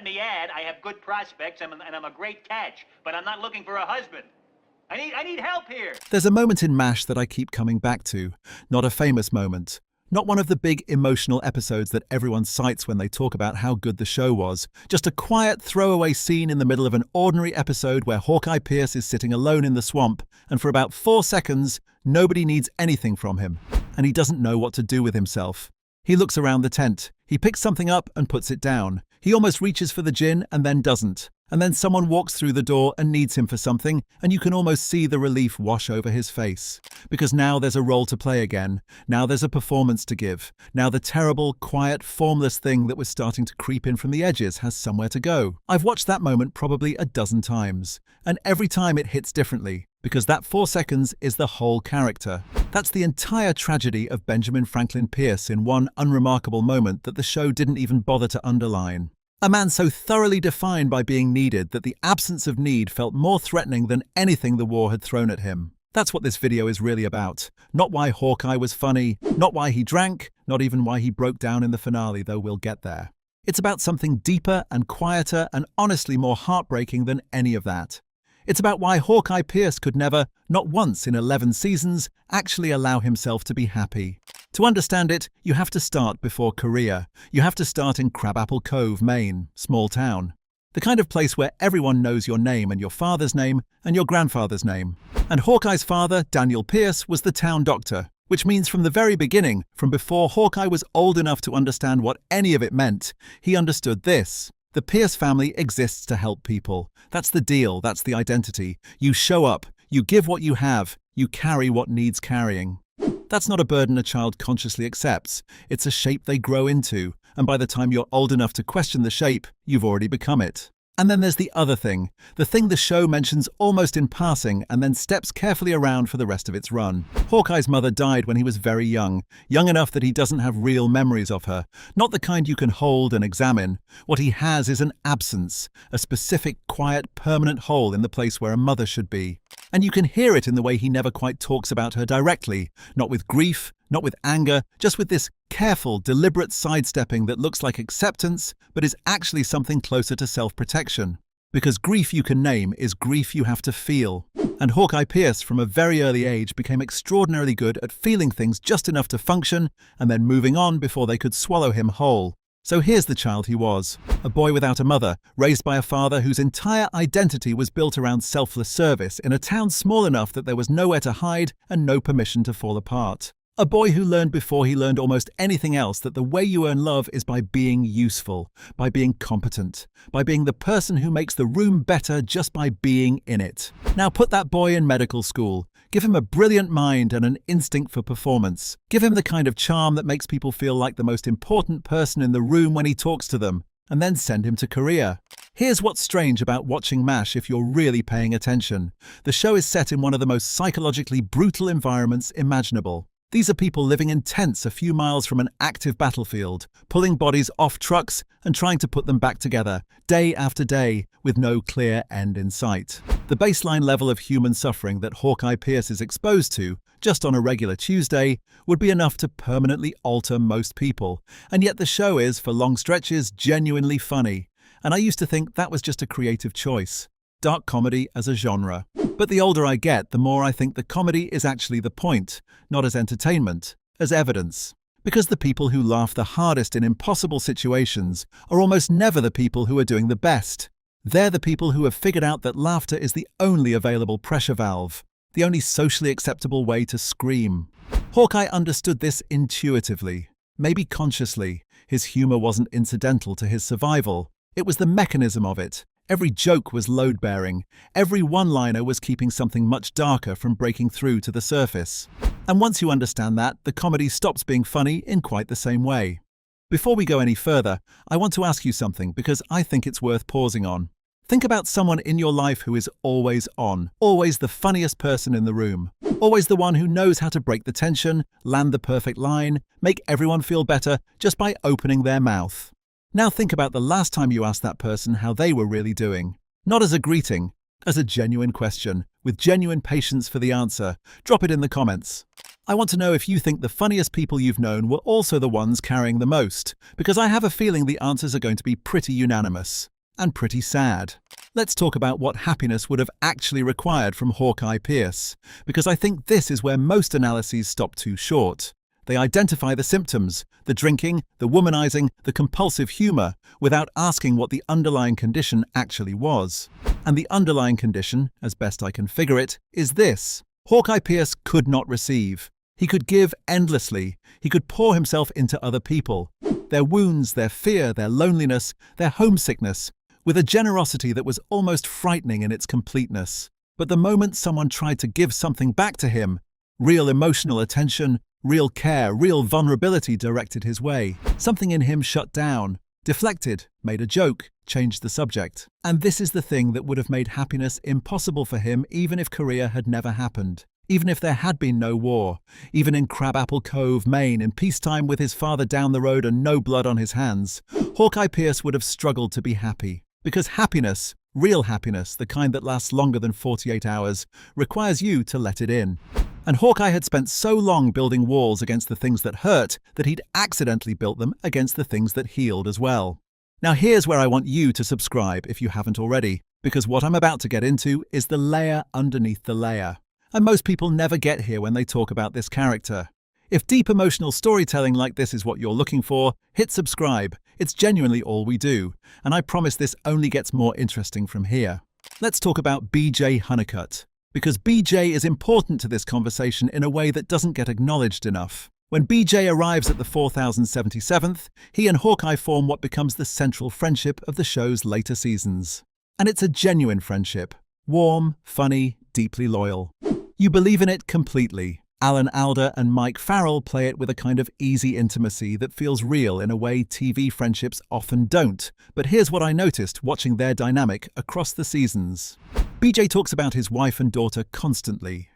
Let me add, I have good prospects and I'm a great catch, but I'm not looking for a husband. I need help here. There's a moment in MASH that I keep coming back to. Not a famous moment. Not one of the big emotional episodes that everyone cites when they talk about how good the show was. Just a quiet throwaway scene in the middle of an ordinary episode where Hawkeye Pierce is sitting alone in the swamp, and for about 4 seconds, nobody needs anything from him, and he doesn't know what to do with himself. He looks around the tent. He picks something up and puts it down. He almost reaches for the gin and then doesn't. And then someone walks through the door and needs him for something, and you can almost see the relief wash over his face. Because now there's a role to play again. Now there's a performance to give. Now the terrible, quiet, formless thing that was starting to creep in from the edges has somewhere to go. I've watched that moment probably a dozen times. And every time it hits differently. Because that 4 seconds is the whole character. That's the entire tragedy of Benjamin Franklin Pierce in one unremarkable moment that the show didn't even bother to underline. A man so thoroughly defined by being needed that the absence of need felt more threatening than anything the war had thrown at him. That's what this video is really about. Not why Hawkeye was funny, not why he drank, not even why he broke down in the finale, though we'll get there. It's about something deeper and quieter and honestly more heartbreaking than any of that. It's about why Hawkeye Pierce could never, not once in 11 seasons, actually allow himself to be happy. To understand it, you have to start before Korea. You have to start in Crabapple Cove, Maine, small town. The kind of place where everyone knows your name and your father's name and your grandfather's name. And Hawkeye's father, Daniel Pierce, was the town doctor, which means from the very beginning, from before Hawkeye was old enough to understand what any of it meant, he understood this. The Pierce family exists to help people. That's the deal, that's the identity. You show up, you give what you have, you carry what needs carrying. That's not a burden a child consciously accepts. It's a shape they grow into, and by the time you're old enough to question the shape, you've already become it. And then there's the other thing, the thing the show mentions almost in passing and then steps carefully around for the rest of its run. Hawkeye's mother died when he was very young enough that he doesn't have real memories of her, not the kind you can hold and examine. What he has is an absence, a specific, quiet, permanent hole in the place where a mother should be. And you can hear it in the way he never quite talks about her directly, not with grief, not with anger, just with this careful, deliberate sidestepping that looks like acceptance, but is actually something closer to self-protection. Because grief you can name is grief you have to feel. And Hawkeye Pierce, from a very early age, became extraordinarily good at feeling things just enough to function, and then moving on before they could swallow him whole. So here's the child he was, a boy without a mother, raised by a father whose entire identity was built around selfless service in a town small enough that there was nowhere to hide and no permission to fall apart. A boy who learned before he learned almost anything else that the way you earn love is by being useful, by being competent, by being the person who makes the room better just by being in it. Now put that boy in medical school. Give him a brilliant mind and an instinct for performance. Give him the kind of charm that makes people feel like the most important person in the room when he talks to them, and then send him to Korea. Here's what's strange about watching MASH if you're really paying attention. The show is set in one of the most psychologically brutal environments imaginable. These are people living in tents a few miles from an active battlefield, pulling bodies off trucks and trying to put them back together, day after day, with no clear end in sight. The baseline level of human suffering that Hawkeye Pierce is exposed to, just on a regular Tuesday, would be enough to permanently alter most people. And yet the show is, for long stretches, genuinely funny. And I used to think that was just a creative choice. Dark comedy as a genre. But the older I get, the more I think the comedy is actually the point, not as entertainment, as evidence. Because the people who laugh the hardest in impossible situations are almost never the people who are doing the best. They're the people who have figured out that laughter is the only available pressure valve, the only socially acceptable way to scream. Hawkeye understood this intuitively, maybe consciously. His humor wasn't incidental to his survival. It was the mechanism of it. Every joke was load-bearing. Every one-liner was keeping something much darker from breaking through to the surface. And once you understand that, the comedy stops being funny in quite the same way. Before we go any further, I want to ask you something because I think it's worth pausing on. Think about someone in your life who is always on, always the funniest person in the room, always the one who knows how to break the tension, land the perfect line, make everyone feel better just by opening their mouth. Now think about the last time you asked that person how they were really doing. Not as a greeting, as a genuine question, with genuine patience for the answer. Drop it in the comments. I want to know if you think the funniest people you've known were also the ones carrying the most, because I have a feeling the answers are going to be pretty unanimous. And pretty sad. Let's talk about what happiness would have actually required from Hawkeye Pierce, because I think this is where most analyses stop too short. They identify the symptoms, the drinking, the womanizing, the compulsive humor, without asking what the underlying condition actually was. And the underlying condition, as best I can figure it, is this. Hawkeye Pierce could not receive. He could give endlessly. He could pour himself into other people. Their wounds, their fear, their loneliness, their homesickness, with a generosity that was almost frightening in its completeness. But the moment someone tried to give something back to him, real emotional attention, real care, real vulnerability directed his way, something in him shut down, deflected, made a joke, changed the subject. And this is the thing that would have made happiness impossible for him even if Korea had never happened. Even if there had been no war, even in Crabapple Cove, Maine, in peacetime with his father down the road and no blood on his hands, Hawkeye Pierce would have struggled to be happy. Because happiness, real happiness, the kind that lasts longer than 48 hours, requires you to let it in. And Hawkeye had spent so long building walls against the things that hurt that he'd accidentally built them against the things that healed as well. Now here's where I want you to subscribe if you haven't already, because what I'm about to get into is the layer underneath the layer. And most people never get here when they talk about this character. If deep emotional storytelling like this is what you're looking for, hit subscribe. It's genuinely all we do, and I promise this only gets more interesting from here. Let's talk about BJ Honeycutt, because BJ is important to this conversation in a way that doesn't get acknowledged enough. When BJ arrives at the 4077th, he and Hawkeye form what becomes the central friendship of the show's later seasons. And it's a genuine friendship. Warm, funny, deeply loyal. You believe in it completely. Alan Alda and Mike Farrell play it with a kind of easy intimacy that feels real in a way TV friendships often don't. But here's what I noticed watching their dynamic across the seasons. BJ talks about his wife and daughter constantly.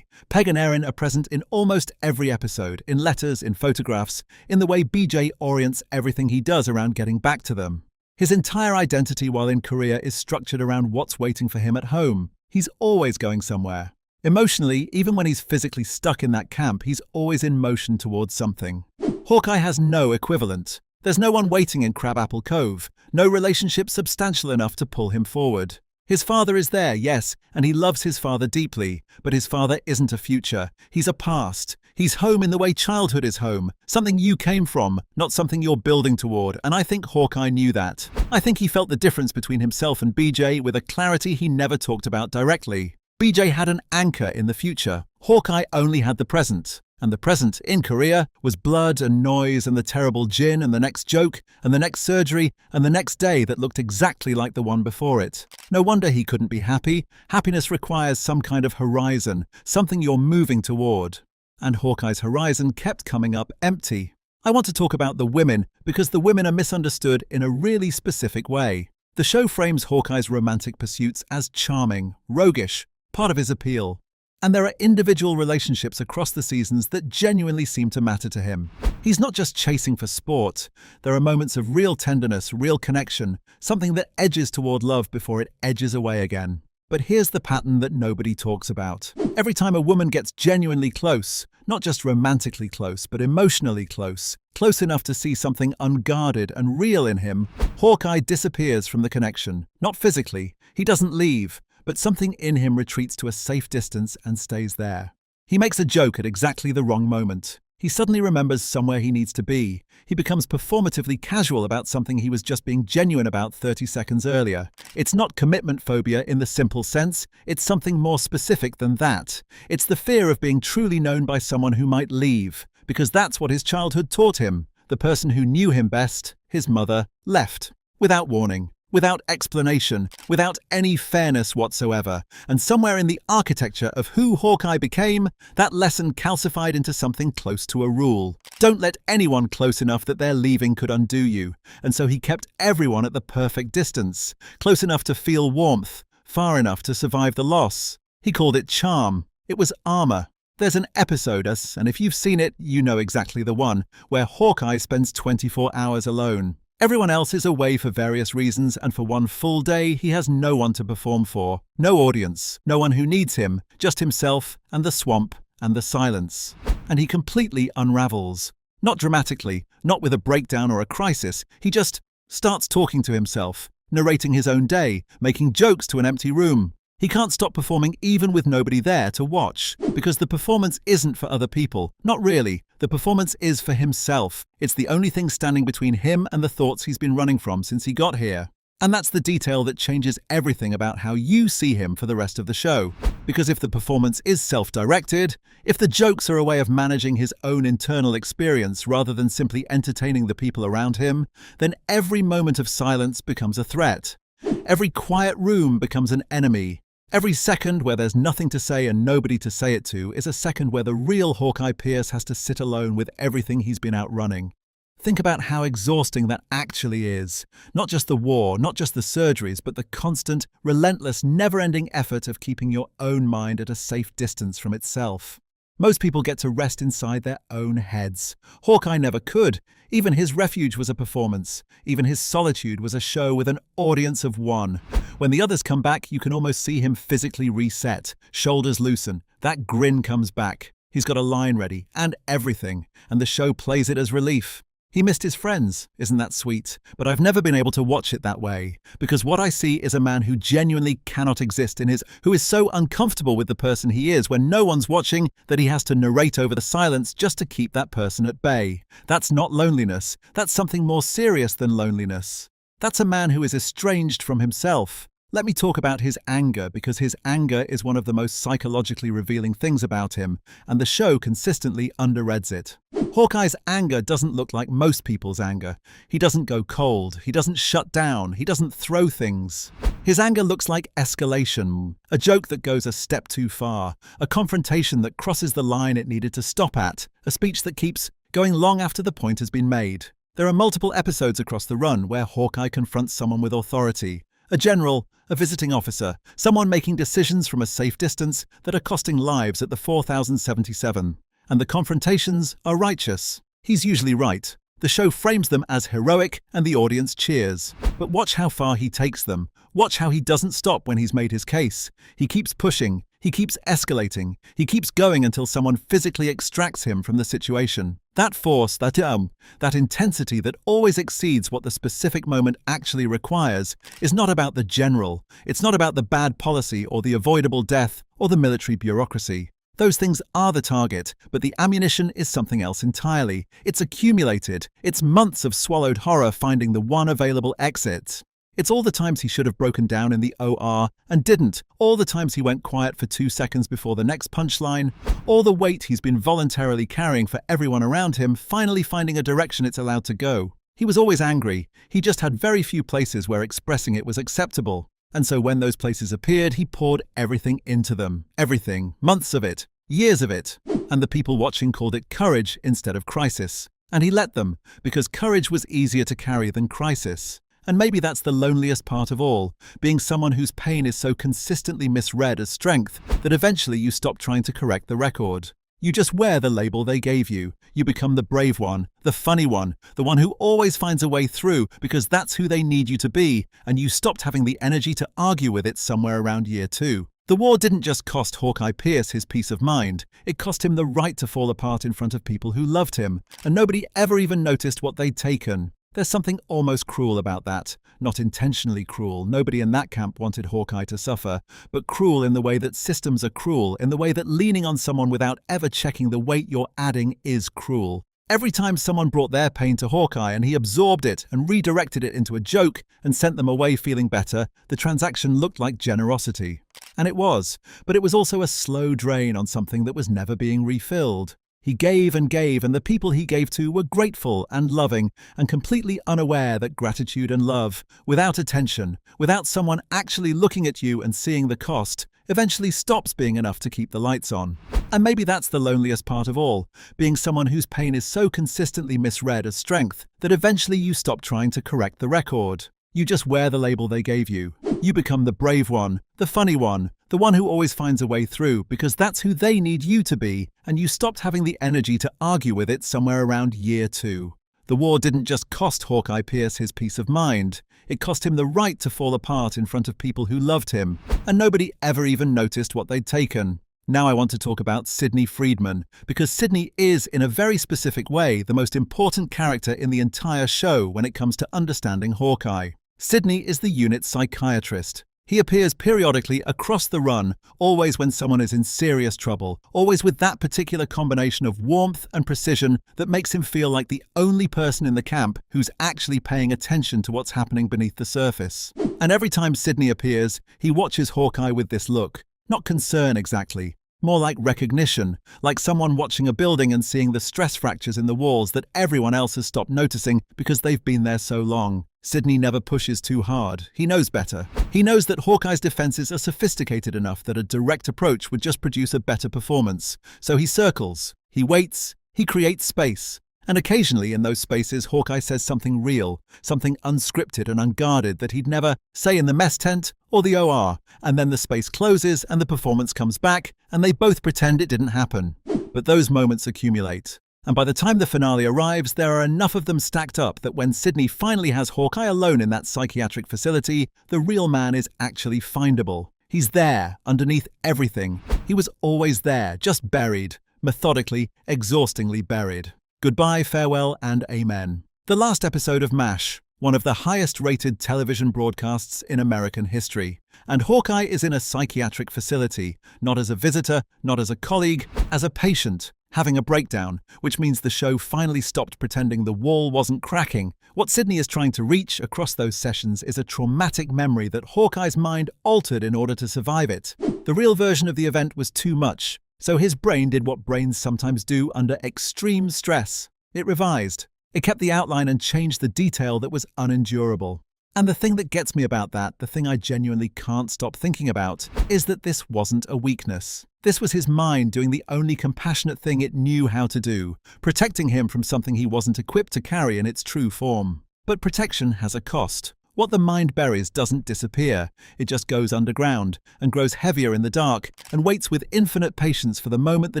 Peg and Erin are present in almost every episode, in letters, in photographs, in the way BJ orients everything he does around getting back to them. His entire identity while in Korea is structured around what's waiting for him at home. He's always going somewhere. Emotionally, even when he's physically stuck in that camp, he's always in motion towards something. Hawkeye has no equivalent. There's no one waiting in Crabapple Cove, no relationship substantial enough to pull him forward. His father is there, yes, and he loves his father deeply, but his father isn't a future. He's a past. He's home in the way childhood is home, something you came from, not something you're building toward, and I think Hawkeye knew that. I think he felt the difference between himself and BJ with a clarity he never talked about directly. BJ had an anchor in the future. Hawkeye only had the present. And the present, in Korea, was blood and noise and the terrible gin and the next joke and the next surgery and the next day that looked exactly like the one before it. No wonder he couldn't be happy. Happiness requires some kind of horizon, something you're moving toward. And Hawkeye's horizon kept coming up empty. I want to talk about the women because the women are misunderstood in a really specific way. The show frames Hawkeye's romantic pursuits as charming, roguish, part of his appeal. And there are individual relationships across the seasons that genuinely seem to matter to him. He's not just chasing for sport. There are moments of real tenderness, real connection, something that edges toward love before it edges away again. But here's the pattern that nobody talks about. Every time a woman gets genuinely close, not just romantically close, but emotionally close, close enough to see something unguarded and real in him, Hawkeye disappears from the connection. Not physically, he doesn't leave, but something in him retreats to a safe distance and stays there. He makes a joke at exactly the wrong moment. He suddenly remembers somewhere he needs to be. He becomes performatively casual about something he was just being genuine about 30 seconds earlier. It's not commitment phobia in the simple sense, it's something more specific than that. It's the fear of being truly known by someone who might leave, because that's what his childhood taught him. The person who knew him best, his mother, left, without warning. Without explanation, without any fairness whatsoever. And somewhere in the architecture of who Hawkeye became, that lesson calcified into something close to a rule. Don't let anyone close enough that their leaving could undo you. And so he kept everyone at the perfect distance, close enough to feel warmth, far enough to survive the loss. He called it charm. It was armor. There's an episode, and if you've seen it, you know exactly the one, where Hawkeye spends 24 hours alone. Everyone else is away for various reasons, and for one full day he has no one to perform for. No audience, no one who needs him, just himself and the swamp and the silence. And he completely unravels. Not dramatically, not with a breakdown or a crisis, he just starts talking to himself, narrating his own day, making jokes to an empty room. He can't stop performing even with nobody there to watch, because the performance isn't for other people. Not really. The performance is for himself. It's the only thing standing between him and the thoughts he's been running from since he got here. And that's the detail that changes everything about how you see him for the rest of the show. Because if the performance is self-directed, if the jokes are a way of managing his own internal experience rather than simply entertaining the people around him, then every moment of silence becomes a threat. Every quiet room becomes an enemy. Every second where there's nothing to say and nobody to say it to is a second where the real Hawkeye Pierce has to sit alone with everything he's been outrunning. Think about how exhausting that actually is. Not just the war, not just the surgeries, but the constant, relentless, never-ending effort of keeping your own mind at a safe distance from itself. Most people get to rest inside their own heads. Hawkeye never could. Even his refuge was a performance. Even his solitude was a show with an audience of one. When the others come back, you can almost see him physically reset. Shoulders loosen. That grin comes back. He's got a line ready, and everything. And the show plays it as relief. He missed his friends, isn't that sweet? But I've never been able to watch it that way, because what I see is a man who genuinely cannot exist who is so uncomfortable with the person he is when no one's watching that he has to narrate over the silence just to keep that person at bay. That's not loneliness. That's something more serious than loneliness. That's a man who is estranged from himself. Let me talk about his anger, because his anger is one of the most psychologically revealing things about him, and the show consistently underreads it. Hawkeye's anger doesn't look like most people's anger. He doesn't go cold, he doesn't shut down, he doesn't throw things. His anger looks like escalation, a joke that goes a step too far, a confrontation that crosses the line it needed to stop at, a speech that keeps going long after the point has been made. There are multiple episodes across the run where Hawkeye confronts someone with authority. A general, a visiting officer, someone making decisions from a safe distance that are costing lives at the 4077. And the confrontations are righteous. He's usually right. The show frames them as heroic and the audience cheers. But watch how far he takes them. Watch how he doesn't stop when he's made his case. He keeps pushing. He keeps escalating. He keeps going until someone physically extracts him from the situation. That force, that intensity that always exceeds what the specific moment actually requires is not about the general. It's not about the bad policy or the avoidable death or the military bureaucracy. Those things are the target, but the ammunition is something else entirely. It's accumulated. It's months of swallowed horror finding the one available exit. It's all the times he should have broken down in the OR and didn't, all the times he went quiet for 2 seconds before the next punchline, all the weight he's been voluntarily carrying for everyone around him finally finding a direction it's allowed to go. He was always angry. He just had very few places where expressing it was acceptable. And so when those places appeared, he poured everything into them. Everything. Months of it. Years of it. And the people watching called it courage instead of crisis. And he let them, because courage was easier to carry than crisis. And maybe that's the loneliest part of all, being someone whose pain is so consistently misread as strength that eventually you stop trying to correct the record. You just wear the label they gave you. You become the brave one, the funny one, the one who always finds a way through because that's who they need you to be, and you stopped having the energy to argue with it somewhere around year 2. The war didn't just cost Hawkeye Pierce his peace of mind, it cost him the right to fall apart in front of people who loved him, and nobody ever even noticed what they'd taken. There's something almost cruel about that. Not intentionally cruel, nobody in that camp wanted Hawkeye to suffer, but cruel in the way that systems are cruel, in the way that leaning on someone without ever checking the weight you're adding is cruel. Every time someone brought their pain to Hawkeye and he absorbed it and redirected it into a joke and sent them away feeling better, the transaction looked like generosity. And it was, but it was also a slow drain on something that was never being refilled. He gave, and the people he gave to were grateful and loving and completely unaware that gratitude and love, without attention, without someone actually looking at you and seeing the cost, eventually stops being enough to keep the lights on. And maybe that's the loneliest part of all, being someone whose pain is so consistently misread as strength that eventually you stop trying to correct the record. You just wear the label they gave you. You become the brave one, the funny one, the one who always finds a way through because that's who they need you to be, and you stopped having the energy to argue with it somewhere around year 2. The war didn't just cost Hawkeye Pierce his peace of mind, it cost him the right to fall apart in front of people who loved him, and nobody ever even noticed what they'd taken. Now I want to talk about Sidney Friedman, because Sidney is, in a very specific way, the most important character in the entire show when it comes to understanding Hawkeye. Sidney is the unit's psychiatrist. He appears periodically across the run, always when someone is in serious trouble, always with that particular combination of warmth and precision that makes him feel like the only person in the camp who's actually paying attention to what's happening beneath the surface. And every time Sidney appears, he watches Hawkeye with this look. Not concern exactly, more like recognition, like someone watching a building and seeing the stress fractures in the walls that everyone else has stopped noticing because they've been there so long. Sidney never pushes too hard. He knows better. He knows that Hawkeye's defenses are sophisticated enough that a direct approach would just produce a better performance. So he circles, he waits, he creates space. And occasionally in those spaces, Hawkeye says something real, something unscripted and unguarded that he'd never say in the mess tent or the OR. And then the space closes and the performance comes back and they both pretend it didn't happen. But those moments accumulate. And by the time the finale arrives, there are enough of them stacked up that when Sidney finally has Hawkeye alone in that psychiatric facility, the real man is actually findable. He's there, underneath everything. He was always there, just buried, methodically, exhaustingly buried. Goodbye, farewell, and amen. The last episode of MASH, one of the highest-rated television broadcasts in American history. And Hawkeye is in a psychiatric facility, not as a visitor, not as a colleague, as a patient, having a breakdown, which means the show finally stopped pretending the wall wasn't cracking. What Sidney is trying to reach across those sessions is a traumatic memory that Hawkeye's mind altered in order to survive it. The real version of the event was too much, so his brain did what brains sometimes do under extreme stress. It revised. It kept the outline and changed the detail that was unendurable. And the thing that gets me about that, the thing I genuinely can't stop thinking about, is that this wasn't a weakness. This was his mind doing the only compassionate thing it knew how to do, protecting him from something he wasn't equipped to carry in its true form. But protection has a cost. What the mind buries doesn't disappear. It just goes underground and grows heavier in the dark and waits with infinite patience for the moment the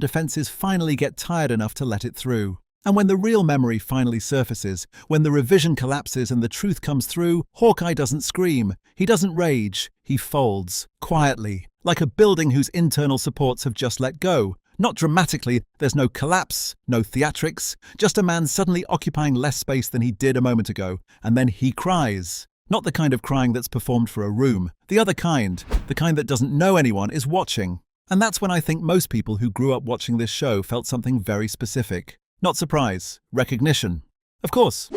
defenses finally get tired enough to let it through. And when the real memory finally surfaces, when the revision collapses and the truth comes through, Hawkeye doesn't scream. He doesn't rage. He folds, quietly, like a building whose internal supports have just let go. Not dramatically, there's no collapse, no theatrics, just a man suddenly occupying less space than he did a moment ago, and then he cries. Not the kind of crying that's performed for a room. The other kind, the kind that doesn't know anyone is watching. And that's when I think most people who grew up watching this show felt something very specific. Not surprise, recognition. Of course,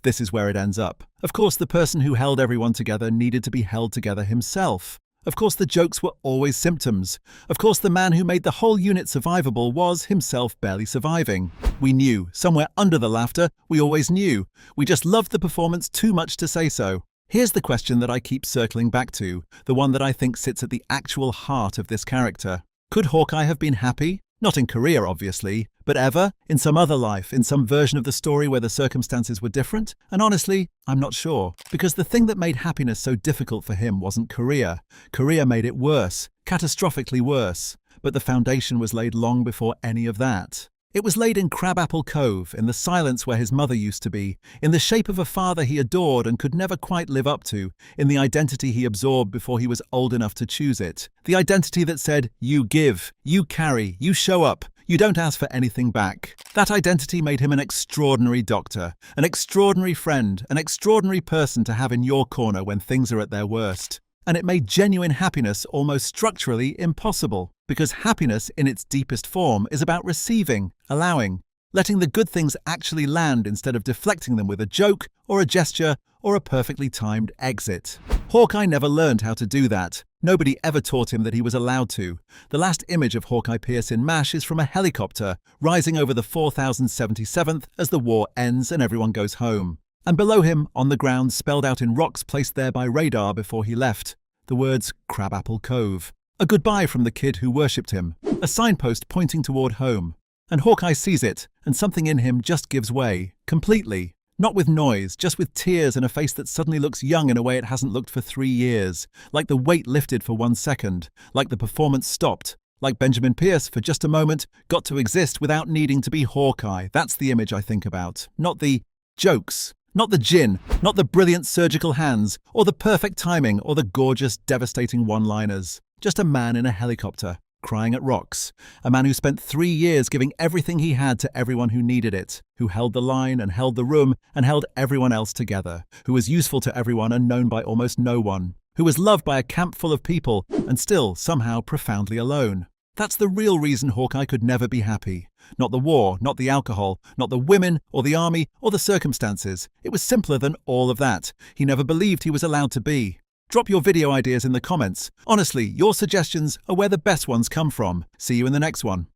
this is where it ends up. Of course, the person who held everyone together needed to be held together himself. Of course, the jokes were always symptoms. Of course, the man who made the whole unit survivable was himself barely surviving. We knew, somewhere under the laughter, we always knew. We just loved the performance too much to say so. Here's the question that I keep circling back to, the one that I think sits at the actual heart of this character. Could Hawkeye have been happy? Not in Korea, obviously, but ever? In some other life, in some version of the story where the circumstances were different? And honestly, I'm not sure. Because the thing that made happiness so difficult for him wasn't Korea. Korea made it worse, catastrophically worse. But the foundation was laid long before any of that. It was laid in Crabapple Cove, in the silence where his mother used to be, in the shape of a father he adored and could never quite live up to, in the identity he absorbed before he was old enough to choose it. The identity that said, you give, you carry, you show up, you don't ask for anything back. That identity made him an extraordinary doctor, an extraordinary friend, an extraordinary person to have in your corner when things are at their worst. And it made genuine happiness almost structurally impossible, because happiness in its deepest form is about receiving, allowing, letting the good things actually land instead of deflecting them with a joke or a gesture or a perfectly timed exit. Hawkeye never learned how to do that. Nobody ever taught him that he was allowed to. The last image of Hawkeye Pierce in MASH is from a helicopter, rising over the 4077th as the war ends and everyone goes home. And below him, on the ground, spelled out in rocks placed there by radar before he left, the words Crabapple Cove. A goodbye from the kid who worshipped him, a signpost pointing toward home. And Hawkeye sees it, and something in him just gives way, completely. Not with noise, just with tears and a face that suddenly looks young in a way it hasn't looked for 3 years. Like the weight lifted for 1 second, like the performance stopped. Like Benjamin Pierce, for just a moment, got to exist without needing to be Hawkeye. That's the image I think about. Not the jokes. Not the gin, not the brilliant surgical hands, or the perfect timing, or the gorgeous, devastating one-liners. Just a man in a helicopter, crying at rocks. A man who spent 3 years giving everything he had to everyone who needed it, who held the line and held the room and held everyone else together, who was useful to everyone and known by almost no one, who was loved by a camp full of people and still somehow profoundly alone. That's the real reason Hawkeye could never be happy. Not the war, not the alcohol, not the women or the army or the circumstances. It was simpler than all of that. He never believed he was allowed to be. Drop your video ideas in the comments. Honestly, your suggestions are where the best ones come from. See you in the next one.